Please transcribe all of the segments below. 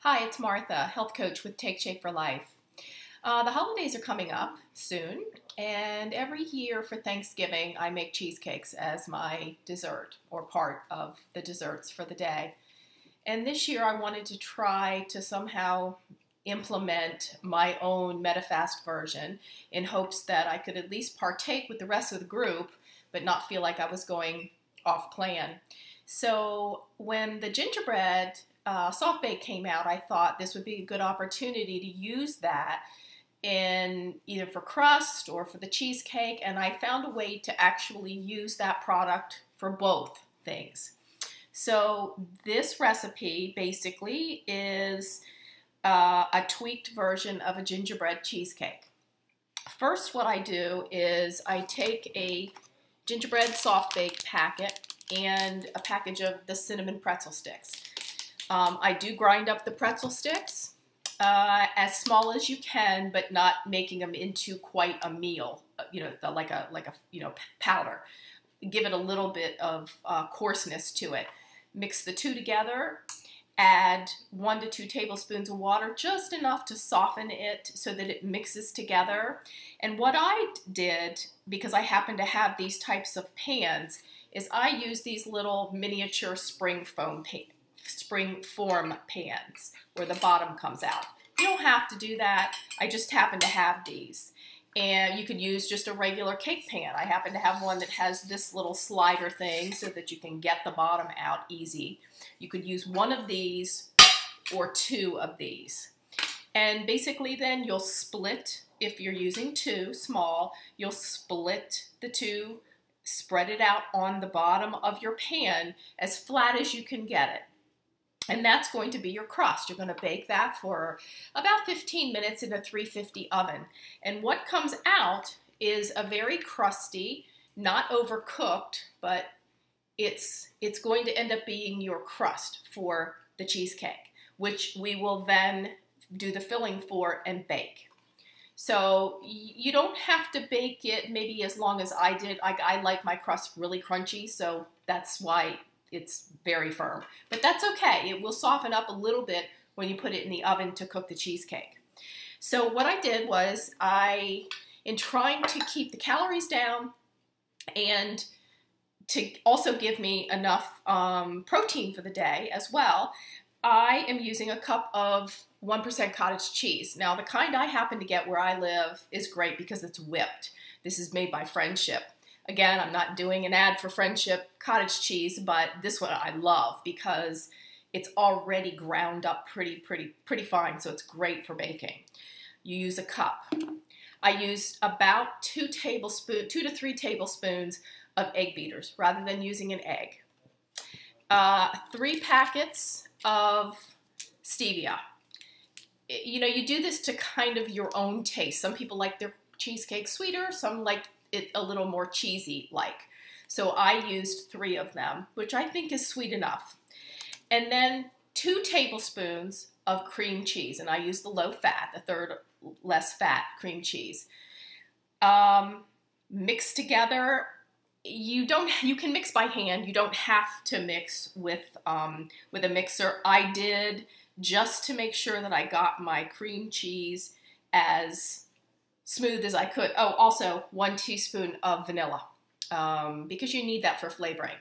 Hi, it's Martha, health coach with Take Shape for Life. The holidays are coming up soon, and every year for Thanksgiving I make cheesecakes as my dessert or part of the desserts for the day. And this year I wanted to try to somehow implement my own Medifast version in hopes that I could at least partake with the rest of the group but not feel like I was going off plan. So when the gingerbread soft bake came out, I thought this would be a good opportunity to use that in either for crust or for the cheesecake, and I found a way to actually use that product for both things. So this recipe basically is a tweaked version of a gingerbread cheesecake. First, what I do is I take a gingerbread soft bake packet and a package of the cinnamon pretzel sticks. I do grind up the pretzel sticks as small as you can, but not making them into quite a meal, like a powder. Give it a little bit of coarseness to it. Mix the two together, add 1 to 2 tablespoons of water, just enough to soften it so that it mixes together. And what I did, because I happen to have these types of pans, is I use these little miniature spring form pans where the bottom comes out. You don't have to do that. I just happen to have these. And you could use just a regular cake pan. I happen to have one that has this little slider thing so that you can get the bottom out easy. You could use one of these or 2 of these. And basically then you'll split, if you're using 2 small, you'll split the 2, spread it out on the bottom of your pan as flat as you can get it. And that's going to be your crust. You're going to bake that for about 15 minutes in a 350 oven. And what comes out is a very crusty, not overcooked, but it's going to end up being your crust for the cheesecake, which we will then do the filling for and bake. So you don't have to bake it maybe as long as I did. I like my crust really crunchy, so that's why it's very firm, but that's okay. It will soften up a little bit when you put it in the oven to cook the cheesecake. So what I did was in trying to keep the calories down and to also give me enough protein for the day as well, I am using a cup of 1% cottage cheese. Now the kind I happen to get where I live is great because it's whipped. This is made by Friendship. Again, I'm not doing an ad for Friendship cottage cheese, but this one I love because it's already ground up pretty fine, so it's great for baking. You use a cup. I used about 2 to 3 tablespoons of egg beaters rather than using an egg. 3 packets of stevia. You do this to kind of your own taste. Some people like their cheesecake sweeter, some like it a little more cheesy like. So I used 3 of them, which I think is sweet enough. And then 2 tablespoons of cream cheese, and I used the low fat, the 1/3 less fat cream cheese. Mix together. You can mix by hand. You don't have to mix with a mixer. I did just to make sure that I got my cream cheese as smooth as I could. Oh, also 1 teaspoon of vanilla, because you need that for flavoring.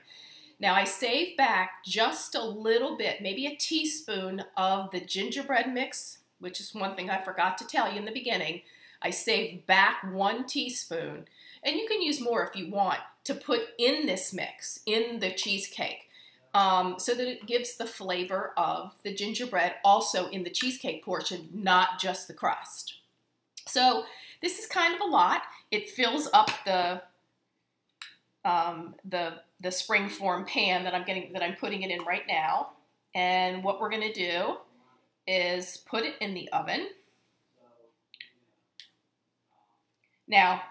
Now I saved back just a little bit, maybe a teaspoon of the gingerbread mix, which is one thing I forgot to tell you in the beginning. I saved back 1 teaspoon, and you can use more if you want, to put in this mix, in the cheesecake, so that it gives the flavor of the gingerbread also in the cheesecake portion, not just the crust. So this is kind of a lot. It fills up the spring form pan that I'm putting it in right now. And what we're going to do is put it in the oven. Now,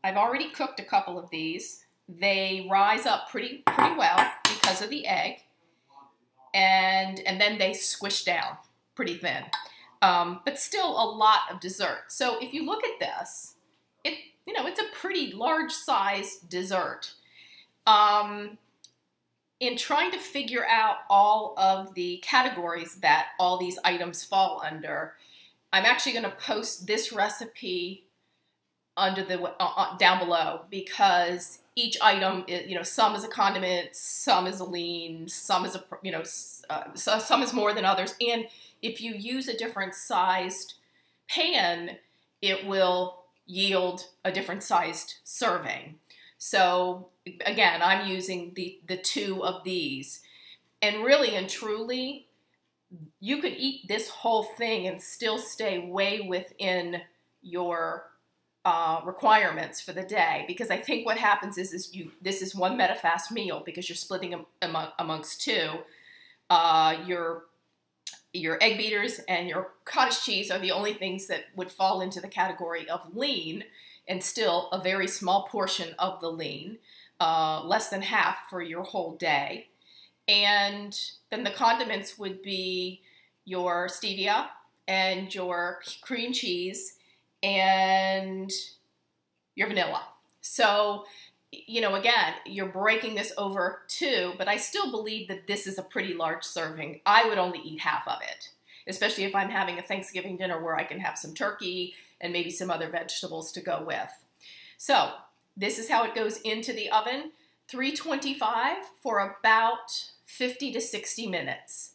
I've already cooked a couple of these. They rise up pretty well because of the egg, and then they squish down pretty thin. But still a lot of dessert. So if you look at this, it's a pretty large size dessert. in trying to figure out all of the categories that all these items fall under, I'm actually going to post this recipe under the down below, because each item is, you know, some is a condiment, some is a lean, some is a, you know, some is more than others. And if you use a different sized pan, it will yield a different sized serving. So again, I'm using the two of these, and really and truly, you could eat this whole thing and still stay way within your requirements for the day, because I think what happens is this is one Medifast meal because you're splitting them amongst two. Your egg beaters and your cottage cheese are the only things that would fall into the category of lean, and still a very small portion of the lean, less than half for your whole day. And then the condiments would be your stevia and your cream cheese and your vanilla. So, you know, again, you're breaking this over two, but I still believe that this is a pretty large serving. I would only eat half of it, especially if I'm having a Thanksgiving dinner where I can have some turkey and maybe some other vegetables to go with. So this is how it goes into the oven, 325 for about 50 to 60 minutes.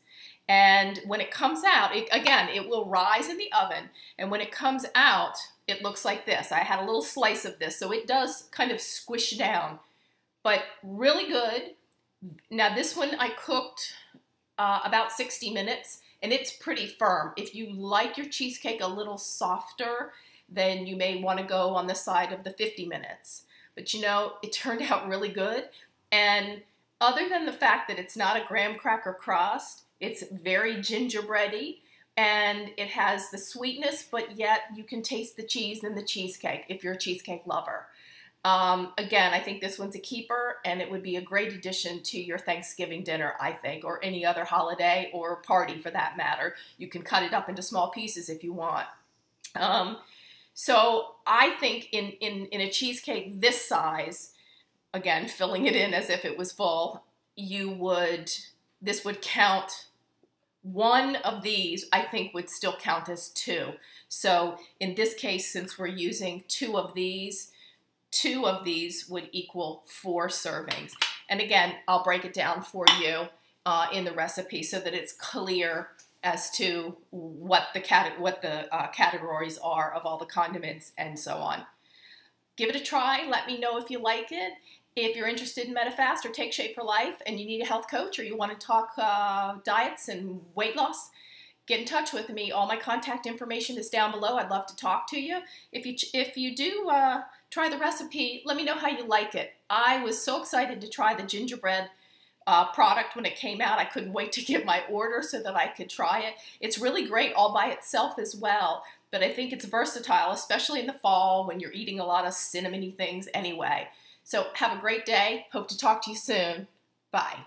And when it comes out, again, it will rise in the oven. And when it comes out, it looks like this. I had a little slice of this, so it does kind of squish down, but really good. Now this one I cooked about 60 minutes, and it's pretty firm. If you like your cheesecake a little softer, then you may want to go on the side of the 50 minutes. But you know, it turned out really good. And other than the fact that it's not a graham cracker crust, it's very gingerbready, and it has the sweetness, but yet you can taste the cheese in the cheesecake if you're a cheesecake lover. Again, I think this one's a keeper, and it would be a great addition to your Thanksgiving dinner, I think, or any other holiday or party for that matter. You can cut it up into small pieces if you want. So I think in a cheesecake this size, again, filling it in as if it was full, this would count. One of these, I think, would still count as two. So in this case, since we're using two of these would equal 4 servings. And again, I'll break it down for you in the recipe so that it's clear as to what the categories are of all the condiments and so on. Give it a try. Let me know if you like it. If you're interested in Medifast or Take Shape for Life and you need a health coach or you want to talk diets and weight loss, get in touch with me. All my contact information is down below. I'd love to talk to you. If you do try the recipe, let me know how you like it. I was so excited to try the gingerbread product when it came out. I couldn't wait to get my order so that I could try it. It's really great all by itself as well, but I think it's versatile, especially in the fall when you're eating a lot of cinnamony things anyway. So have a great day. Hope to talk to you soon. Bye.